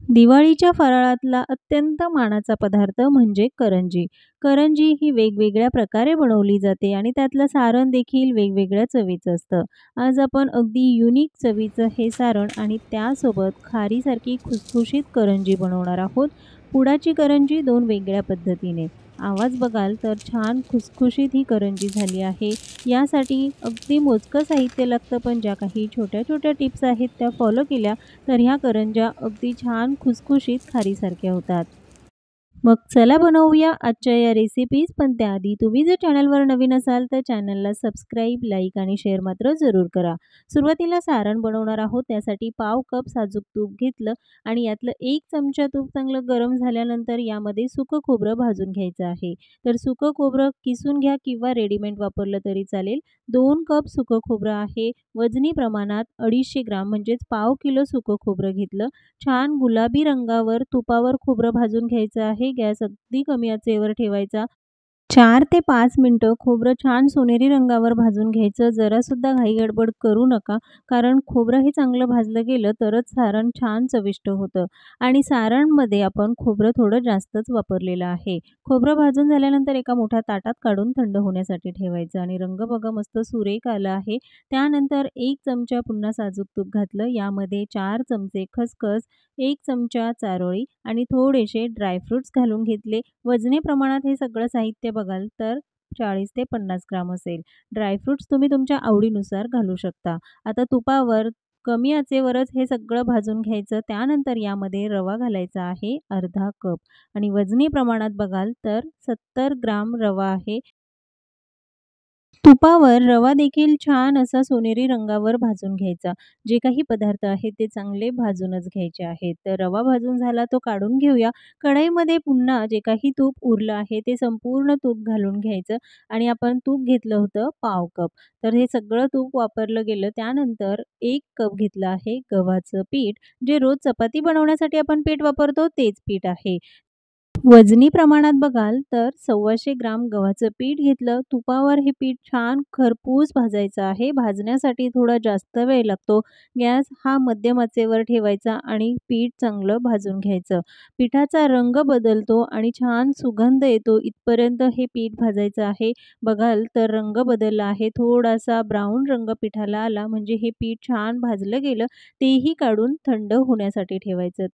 दिवाळीच्या फराळातला अत्यंत मानाचा पदार्थ म्हणजे करंजी. करंजी ही वेगवेगळ्या प्रकारे बनवली जाते आणि त्यातलं सारण देखील वेगवेगळ्या चवीचं असतं. आज आपण अगदी युनिक चवीचं हे सारण आणि त्यासोबत खारीसारखी खुसखुशीत करंजी बनवणार आहोत. पुडाची करंजी 2 वेगळ्या पद्धतीने. आवाज बघाल तर छान खुसखुशीत ही करंजी झाली आहे. यासाठी अगदी मोजकं साहित्य लागतं, पण ज्या काही छोट्या-छोट्या टिप्स आहेत त्या फॉलो केल्या तर ह्या करंज्या अगदी छान खुसखुशीत खारीसारख्या होतात. मग चला बनवूया आजच्या या रेसिपीज. पण त्याआधी तुम्ही जर चॅनलवर नवीन असाल तर चॅनलला सबस्क्राईब, लाईक आणि शेअर मात्र जरूर करा. सुरुवातीला सारण बनवणार आहोत. त्यासाठी पाव कप साजूक तूप घेतलं आणि यातलं 1 चमचा तूप चांगलं गरम झाल्यानंतर यामध्ये सुकं खोबरं भाजून घ्यायचं आहे. तर सुकं खोबरं किसून घ्या किंवा रेडीमेड वापरलं तरी चालेल. 2 कप सुकं खोबरं आहे. वजनी प्रमाणात 250 ग्राम म्हणजेच पाव किलो सुकं खोबरं घेतलं. छान गुलाबी रंगावर तुपावर खोबरं भाजून घ्यायचं आहे. गॅस अगदी कमी आचेवर ठेवायचा. 4 ते 5 मिनिटं खोबरं छान सोनेरी रंगावर भाजून घ्यायचं. जरासुद्धा घाई-गडबड करू नका, कारण खोबरं हे चांगलं भाजलं गेलं तरच सारण छान चविष्ट होतं. आणि सारणमध्ये आपण खोबरं थोडं जास्तच वापरलेलं आहे. खोबरं भाजून झाल्यानंतर एका मोठ्या ताटात काढून थंड होण्यासाठी ठेवायचं आणि रंग बघा मस्त सुरेख आला आहे. त्यानंतर 1 चमचा पुन्हा साजूक तूप घातलं. यामध्ये 4 चमचे खसखस, 1 चमचा चारोळी आणि थोडेसे ड्रायफ्रुट्स घालून घेतले. वजनी प्रमाणात हे सगळं साहित्य बघाल तर 40 ते 50 ग्राम असेल. ड्रायफ्रुट्स तुम्ही तुमच्या आवडीनुसार घालू शकता. आता तुपावर कमी आचेवरच हे सगळं भाजून घ्यायचं. त्यानंतर यामध्ये रवा घालायचा आहे अर्धा कप आणि वजनी प्रमाणात बघाल तर 70 ग्राम रवा आहे. तुपावर रवा देखील छान असा सोनेरी रंगावर भाजून घ्यायचा. जे काही पदार्थ आहेत ते चांगले भाजूनच घ्यायचे आहेत. तर रवा भाजून झाला तो काढून घेऊया. कढईमध्ये पुन्हा जे काही तूप उरलं आहे ते संपूर्ण तूप घालून घ्यायचं आणि आपण तूप घेतलं होतं पाव कप. तर हे सगळं तूप वापरलं गेलं. त्यानंतर 1 कप घेतलं आहे गव्हाचं पीठ. जे रोज चपाती बनवण्यासाठी आपण पीठ वापरतो तेच पीठ आहे. वजनी प्रमाणात बघाल तर 125 ग्राम गव्हाचं पीठ घेतलं. तुपावर हे पीठ छान खरपूस भाजायचं आहे. भाजण्यासाठी थोडा जास्त वेळ लागतो. गॅस हा मध्यम आचेवर ठेवायचा आणि पीठ चांगलं भाजून घ्यायचं. पिठाचा रंग बदलतो आणि छान सुगंध येतो इथपर्यंत हे पीठ भाजायचं आहे. बघाल तर रंग बदलला आहे. थोडासा ब्राऊन रंग पिठाला आला म्हणजे हे पीठ छान भाजलं गेलं. तेही काढून थंड होण्यासाठी ठेवायचं.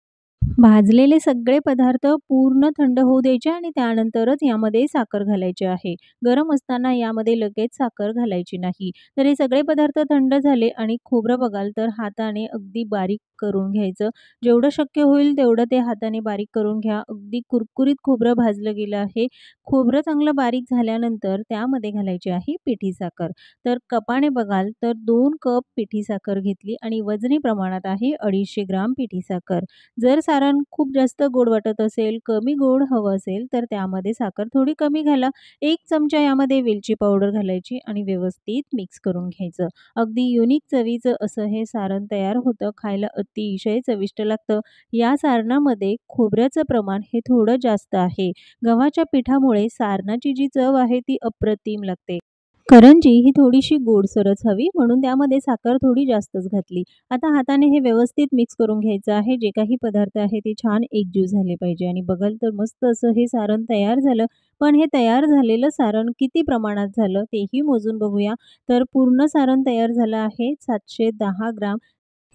भाजलेले सगळे पदार्थ पूर्ण थंड होऊ द्यायचे आणि त्यानंतरच यामध्ये साखर घालायची आहे. गरम असताना यामध्ये लगेच साखर घालायची नाही. तर हे सगळे पदार्थ थंड झाले आणि खोबरं बघाल तर हाताने अगदी बारीक करून घ्यायचं. जेवढं शक्य होईल तेवढं ते हाताने बारीक करून घ्या. अगदी कुरकुरीत खोबरं भाजलं गेलं आहे. खोबरं चांगलं बारीक झाल्यानंतर त्यामध्ये घालायची आहे पिठी साखर. तर कपाने बघाल तर 2 कप पिठी साखर घेतली आणि वजनी प्रमाणात आहे 250 ग्राम पिठी साखर. जर सारण खूप जास्त गोड वाटत असेल, कमी गोड हवं असेल, तर त्यामध्ये साखर थोडी कमी घाला. 1 चमचा यामध्ये वेलची पावडर घालायची आणि व्यवस्थित मिक्स करून घ्यायचं. अगदी युनिक चवीचं असं हे सारण तयार होतं. खायला अतिशय चविष्ट लागतं. या सारणामध्ये खोबऱ्याचं प्रमाण हे थोडं जास्त आहे. गव्हाच्या पिठामुळे सारणाची जी चव आहे ती अप्रतिम लागते. करंजी ही थोडीशी गोडसरच हवी म्हणून त्यामध्ये साखर थोडी जास्तच घातली. आता हाताने हे व्यवस्थित मिक्स करून घ्यायचं आहे. जे काही पदार्थ आहे ते छान एकजीव झाले पाहिजे आणि बघाल तर मस्त असं हे सारण तयार झालं. पण हे तयार झालेलं सारण किती प्रमाणात झालं तेही मोजून बघूया. तर पूर्ण सारण तयार झालं आहे 710 ग्राम.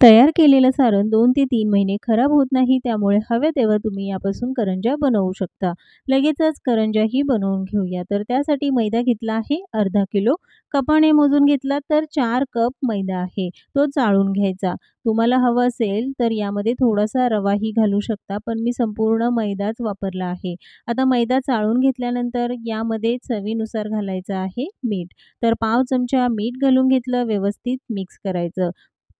तयार केलेलं सारण 2 ते 3 महिने खराब होत नाही. त्यामुळे हव्या तेव्हा तुम्ही यापासून करंज्या बनवू शकता. लगेचच करंज्याही बनवून घेऊया. तर त्यासाठी मैदा घेतला आहे अर्धा किलो. कपाने मोजून घेतला तर 4 कप मैदा आहे. तो चाळून घ्यायचा. तुम्हाला हवं असेल तर यामध्ये थोडासा रवाही घालू शकता. पण मी संपूर्ण मैदाच वापरला आहे. आता मैदा चाळून घेतल्यानंतर यामध्ये चवीनुसार घालायचं आहे मीठ. तर पाव चमचा मीठ घालून घेतलं. व्यवस्थित मिक्स करायचं.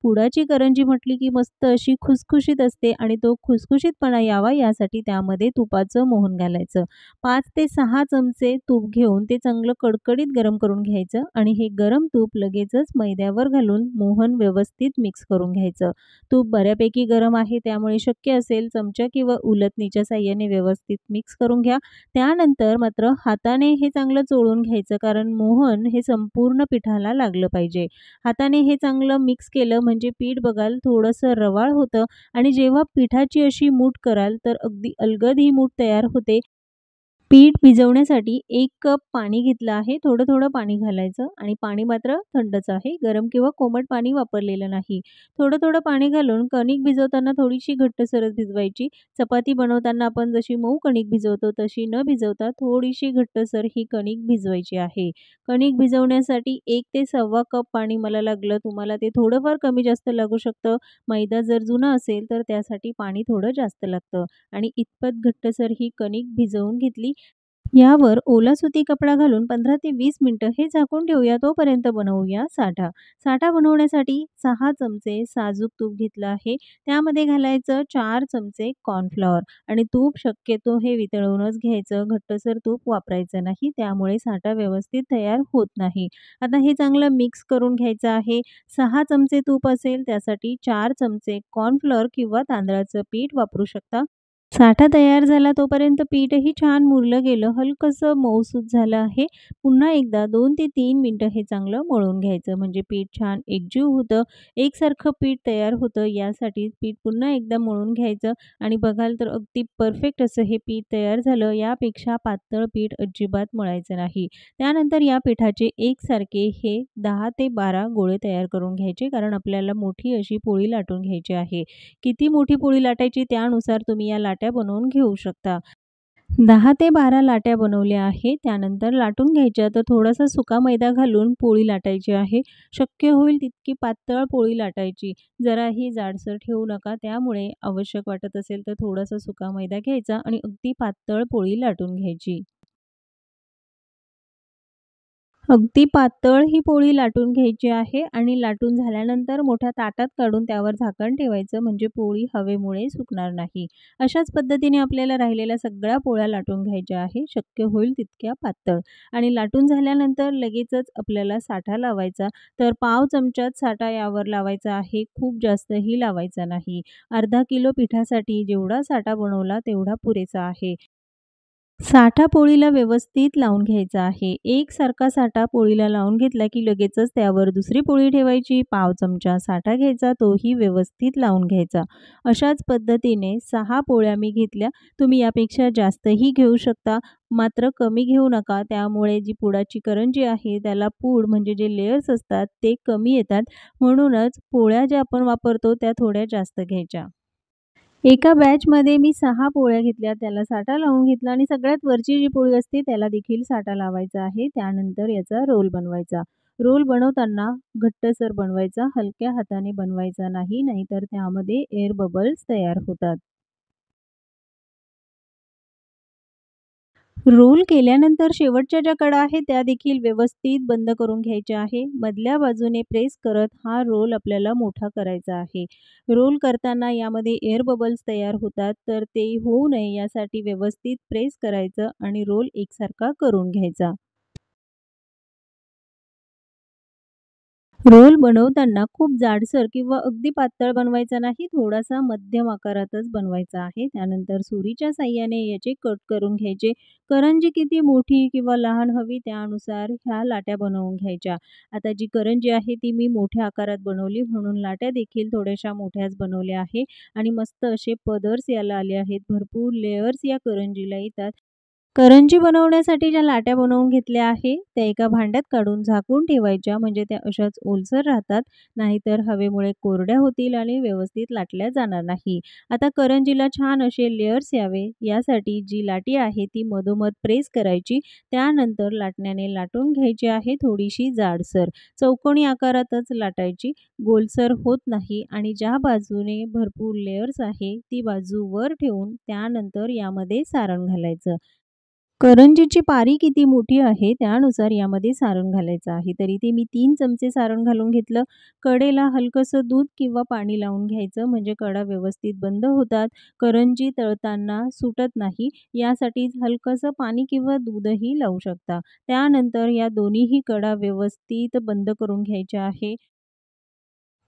पुडाची करंजी म्हटली की मस्त अशी खुसखुशीत असते आणि तो खुसखुशीतपणा यावा यासाठी त्यामध्ये तुपाचं मोहन घालायचं. 5 ते 6 चमचे तूप घेऊन ते चांगलं कडकडीत गरम करून घ्यायचं आणि हे गरम तूप लगेचच मैद्यावर घालून मोहन व्यवस्थित मिक्स करून घ्यायचं. तूप बऱ्यापैकी गरम आहे त्यामुळे शक्य असेल चमचा किंवा उलटणीच्या साहाय्याने व्यवस्थित मिक्स करून घ्या. त्यानंतर मात्र हाताने हे चांगलं चोळून घ्यायचं, कारण मोहन हे संपूर्ण पिठाला लागलं पाहिजे. हाताने हे चांगलं मिक्स केलं म्हणजे पीठ बघाल थोडंसं रवाळ होतं आणि जेव्हा पिठाची अशी मूठ कराल तर अगदी अलगद ही मूठ तयार होते. पीठ भिजवण्यासाठी 1 कप पाणी घेतलं आहे. थोडं-थोडं पाणी घालायचं आणि पाणी मात्र थंडच आहे. गरम किंवा कोमट पाणी वापरलेलं नाही. थोडं-थोडं पाणी घालून कणिक भिजवताना थोडीशी घट्टसरच भिजवायची. चपाती बनवताना आपण जशी मऊ कणिक भिजवतो तशी न भिजवता थोडीशी घट्टसर ही कणिक भिजवायची आहे. कणिक भिजवण्यासाठी 1 ते सव्वा कप पाणी मला लागलं. तुम्हाला ते थोडंफार कमी जास्त लागू शकतं. मैदा जर जुना असेल तर त्यासाठी पाणी थोडं जास्त लागतं आणि इतपत घट्टसर ही कणिक भिजवून घेतली. यावर ओला सुती कपडा घालून 15 ते 20 मिनिटं हे झाकून ठेवूया. तोपर्यंत बनवूया साठा. साठा बनवण्यासाठी 6 चमचे साजूक तूप घेतलं आहे. त्यामध्ये घालायचं 4 चमचे कॉर्नफ्लॉवर आणि तूप शक्यतो हे वितळवूनच घ्यायचं. घट्टसर तूप वापरायचं नाही. त्यामुळे साठा व्यवस्थित तयार होत नाही. आता हे चांगलं मिक्स करून घ्यायचं आहे. 6 चमचे तूप असेल त्यासाठी 4 चमचे कॉर्नफ्लॉवर किंवा तांदळाचं पीठ वापरू शकता. साठा तयार झाला तोपर्यंत पीठही छान मुरलं गेलं, हलकसं मऊसूत झालं आहे. पुन्हा एकदा 2 ते 3 मिनिटं हे चांगलं मळून घ्यायचं म्हणजे पीठ छान एकजीव होतं. एकसारखं पीठ तयार होतं यासाठी पीठ पुन्हा एकदा मळून घ्यायचं आणि बघाल तर अगदी परफेक्ट असं हे पीठ तयार झालं. यापेक्षा पातळ पीठ अजिबात मळायचं नाही. त्यानंतर या पिठाचे एकसारखे हे 10 ते 12 गोळे तयार करून घ्यायचे कारण आपल्याला मोठी अशी पोळी लाटून घ्यायची आहे. किती मोठी पोळी लाटायची त्यानुसार तुम्ही या लाट्या बनवून घेऊ शकता. 10 ते 12 लाट्या बनवल्या आहे. त्यानंतर लाटून घ्यायच्या. तर थोडासा सुका मैदा घालून पोळी लाटायची आहे. शक्य होईल तितकी पातळ पोळी लाटायची. जराही जाडसर ठेवू नका. त्यामुळे आवश्यक वाटत असेल तर थोडासा सुका मैदा घ्यायचा आणि अगदी पातळ पोळी लाटून घ्यायची. अगदी पातळ ही पोळी लाटून घ्यायची आहे आणि लाटून झाल्यानंतर मोठ्या ताटात काढून त्यावर झाकण ठेवायचं म्हणजे पोळी हवेमुळे सुकणार नाही. अशाच पद्धतीने आपल्याला राहिलेल्या सगळ्या पोळ्या लाटून घ्यायच्या आहे. शक्य होईल तितक्या पातळ आणि लाटून झाल्यानंतर लगेचच आपल्याला साठा लावायचा. तर पाव चमचाच साठा यावर लावायचा आहे. खूप जास्तही लावायचा नाही. अर्धा किलो पिठासाठी जेवढा साठा बनवला तेवढा पुरेसा आहे. साठा पोळीला व्यवस्थित लावून घ्यायचा आहे. एकसारखा साठा पोळीला लावून घेतला की लगेचच त्यावर दुसरी पोळी ठेवायची. पाव चमचा साठा घ्यायचा, तोही व्यवस्थित लावून घ्यायचा. अशाच पद्धतीने 6 पोळ्या मी घेतल्या. तुम्ही यापेक्षा जास्तही घेऊ शकता, मात्र कमी घेऊ नका. त्यामुळे जी पुडाची करंजी आहे त्याला पूड म्हणजे जे लेयर्स असतात ते कमी येतात. म्हणूनच पोळ्या ज्या आपण वापरतो त्या थोड्या जास्त घ्यायच्या. एका बॅचमध्ये मी 6 पोळ्या घेतल्या, त्याला साठा लावून घेतला आणि सगळ्यात वरची जी पोळी असते त्याला देखील साठा लावायचा आहे. त्यानंतर याचा रोल बनवायचा. रोल बनवताना घट्टसर बनवायचा, हलक्या हाताने बनवायचा नाही, नाहीतर त्यामध्ये एअर बबल्स तयार होतात. रोल केल्यानंतर शेवटच्या ज्या कडा आहेत त्या देखील व्यवस्थित बंद करून घ्यायच्या आहे. मधल्या बाजूने प्रेस करत हा रोल आपल्याला मोठा करायचा आहे. रोल करताना यामध्ये एअर बबल्स तयार होतात, तर ते होऊ नये यासाठी व्यवस्थित प्रेस करायचं आणि रोल एकसारखा करून घ्यायचा. रोल बनवताना खूप जाडसर किंवा अगदी पातळ बनवायचा नाही, थोडासा मध्यम आकारातच बनवायचा आहे. त्यानंतर सुरीच्या साहाय्याने याचे कट करून घ्यायचे. करंजी किती मोठी किंवा लहान हवी त्यानुसार ह्या लाट्या बनवून घ्यायच्या. आता जी करंजी आहे ती मी मोठ्या आकारात बनवली म्हणून लाट्या देखील थोड्याशा मोठ्याच बनवल्या आहे आणि मस्त असे पदर्स याला आले आहेत. भरपूर लेयर्स या करंजीला येतात. करंजी बनवण्यासाठी ज्या लाट्या बनवून घेतल्या आहे, त्या एका भांड्यात काढून झाकून ठेवायच्या म्हणजे त्या अशाच ओलसर राहतात. नाहीतर हवेमुळे कोरड्या होतील आणि व्यवस्थित लाटल्या जाणार नाही. आता करंजीला छान असे लेयर्स यावे यासाठी जी लाटी आहे ती मधोमध प्रेस करायची. त्यानंतर लाटण्याने लाटून घ्यायची आहे थोडीशी जाडसर. चौकोनी आकारातच लाटायची, गोलसर होत नाही आणि ज्या बाजूने भरपूर लेयर्स आहे ती बाजू वर ठेवून त्यानंतर यामध्ये सारण घालायचं. करंजीची पारी किती मोठी आहे त्यानुसार यामध्ये सारण घालायचं आहे. तर इथे मी 3 चमचे सारण घालून घेतलं. कडेला हलकसं दूध किंवा पाणी लावून घ्यायचं म्हणजे कडा व्यवस्थित बंद होतात. करंजी तळताना सुटत नाही यासाठी हलकसं पाणी किंवा दूधही लावू शकता. त्यानंतर या दोन्हीही कडा व्यवस्थित बंद करून घ्यायच्या आहे.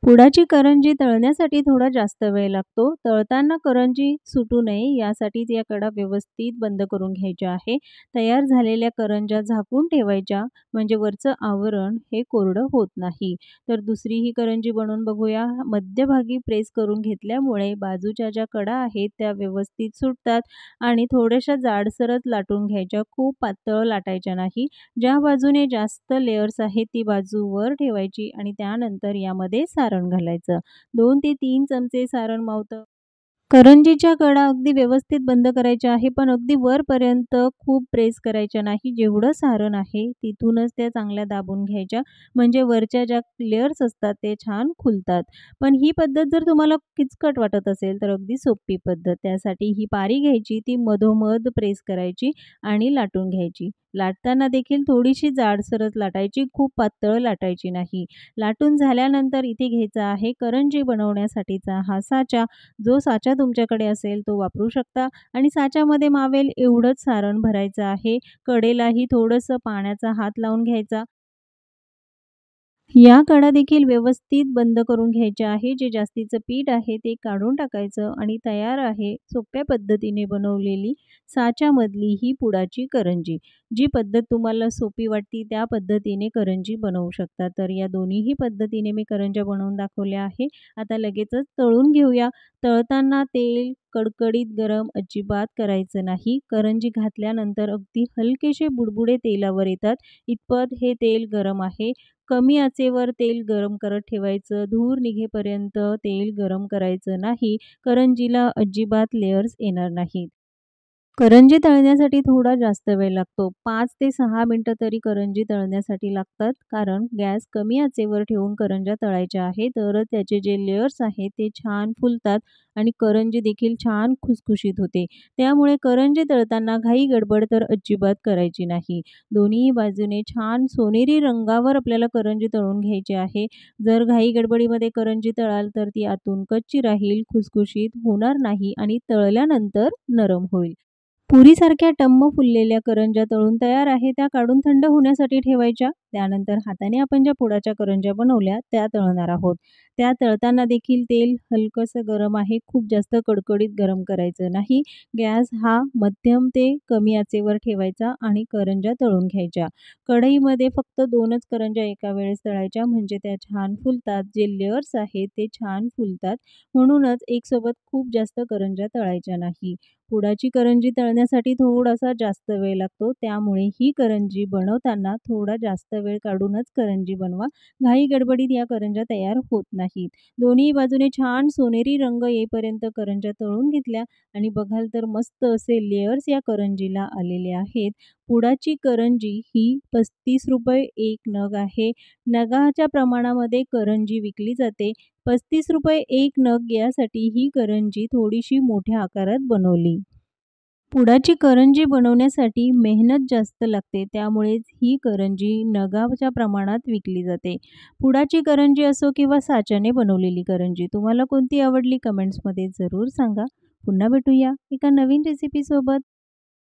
पुडाची करंजी तळण्यासाठी थोडा जास्त वेळ लागतो. तळताना करंजी सुटू नये यासाठी त्या कडा व्यवस्थित बंद करून घ्यायच्या आहे. तयार झालेल्या करंज्या झाकून ठेवायच्या म्हणजे वरचं आवरण हे कोरडं होत नाही. तर दुसरी ही करंजी बनवून बघूया. मध्यभागी प्रेस करून घेतल्यामुळे बाजूच्या ज्या कडा आहेत त्या व्यवस्थित सुटतात आणि थोड्याशा जाडसरच लाटून घ्यायच्या. खूप पातळ लाटायच्या नाही. ज्या बाजूने जास्त लेयर्स आहेत ती बाजू वर ठेवायची आणि त्यानंतर यामध्ये सारण घालायचं. 2 ते 3 चमचे सारण मावतं. करंजीच्या कडा अगदी व्यवस्थित बंद करायच्या आहे, पण अगदी वरपर्यंत खूप प्रेस करायच्या नाही. जेवढं सारण आहे तिथूनच त्या चांगल्या दाबून घ्यायच्या, म्हणजे वरच्या ज्या लेयर्स असतात ते छान खुलतात. पण ही पद्धत जर तुम्हाला किचकट वाटत असेल, तर अगदी सोपी पद्धत. त्यासाठी ही पारी घ्यायची, ती मधोमध प्रेस करायची आणि लाटून घ्यायची. लाटताना देखील थोडीशी जाडसरच लाटायची, खूप पातळ लाटायची नाही. लाटून झाल्यानंतर इथे घ्यायचा आहे करंजी बनवण्यासाठीचा हा साचा. जो साचा तुमच्याकडे असेल तो वापरू शकता आणि साच्यामध्ये मावेल एवढंच सारण भरायचं आहे. कडेलाही थोडंसं पाण्याचा हात लावून घ्यायचा. या कडा देखील व्यवस्थित बंद करून घ्यायच्या आहे. जे जास्तीचं पीठ आहे ते काढून टाकायचं आणि तयार आहे सोप्या पद्धतीने बनवलेली साच्यामधली ही पुडाची करंजी. जी पद्धत तुम्हाला सोपी वाटती त्या पद्धतीने करंजी बनवू शकता. तर या दोन्हीही पद्धतीने मी करंज्या बनवून दाखवल्या आहे. आता लगेचच तळून घेऊया. तळताना तेल कडकडीत गरम अजिबात करायचं नाही. करंजी घातल्यानंतर अगदी हलकेसे बुडबुडे तेलावर येतात इतपत हे तेल गरम आहे. कमी आचेवर तेल गरम करत ठेवायचं. धूर निघेपर्यंत तेल गरम करायचं नाही. करंजीला अजिबात लेयर्स येणार नाहीत. करंजी तळण्यासाठी थोडा जास्त वेळ लागतो. 5 ते 6 मिनिटं तरी करंजी तळण्यासाठी लागतात. कारण गॅस कमी आचेवर ठेवून करंज्या तळायच्या आहेत. तरच त्याचे जे लेयर्स आहेत ते छान फुलतात आणि करंजी देखील छान खुसखुशीत होते. त्यामुळे करंजी तळताना घाई गडबड तर अजिबात करायची नाही. दोन्ही बाजूने छान सोनेरी रंगावर आपल्याला करंजी तळून घ्यायची आहे. जर घाई गडबडीमध्ये करंजी तळाल तर ती आतून कच्ची राहील, खुसखुशीत होणार नाही आणि तळल्यानंतर नरम होईल. पुरीसारख्या टम्म फुललेल्या करंज्या तळून तयार आहे. त्या काढून थंड होण्यासाठी ठेवायच्या. त्यानंतर हाताने आपण ज्या पुडाच्या करंज्या बनवल्या त्या तळणार आहोत. त्या तळताना देखील तेल हलकंसं गरम आहे. खूप जास्त कडकडीत गरम करायचं नाही. गॅस हा मध्यम ते कमी आचेवर ठेवायचा आणि करंज्या तळून घ्यायच्या. कढईमध्ये फक्त 2च करंज्या एका वेळेस तळायच्या म्हणजे त्या छान फुलतात. जे लेयर्स आहेत ते छान फुलतात. म्हणूनच एकसोबत खूप जास्त करंज्या तळायच्या नाही. पुडाची करंजी तळण्यासाठी थोडासा जास्त वेळ लागतो. त्यामुळे ही करंजी बनवताना थोडा जास्त वेळ काढूनच करंजी बनवा. घाई गडबडीत या करंज्या तयार होत नाहीत. दोन्ही बाजूने छान सोनेरी रंग येईपर्यंत करंज्या तळून घेतल्या आणि बघाल तर मस्त असे लेयर्स या करंजीला आलेले आहेत. पुडाची करंजी ही ₹35 एक नग आहे. नगाच्या प्रमाणामध्ये करंजी विकली जाते. ₹35 एक नग यासाठी ही करंजी थोडीशी मोठ्या आकारात बनवली. पुडाची करंजी बनवण्यासाठी मेहनत जास्त लागते त्यामुळेच ही करंजी नगाच्या प्रमाणात विकली जाते. पुडाची करंजी असो किंवा साच्याने बनवलेली करंजी तुम्हाला कोणती आवडली कमेंट्समध्ये जरूर सांगा. पुन्हा भेटूया एका नवीन रेसिपीसोबत.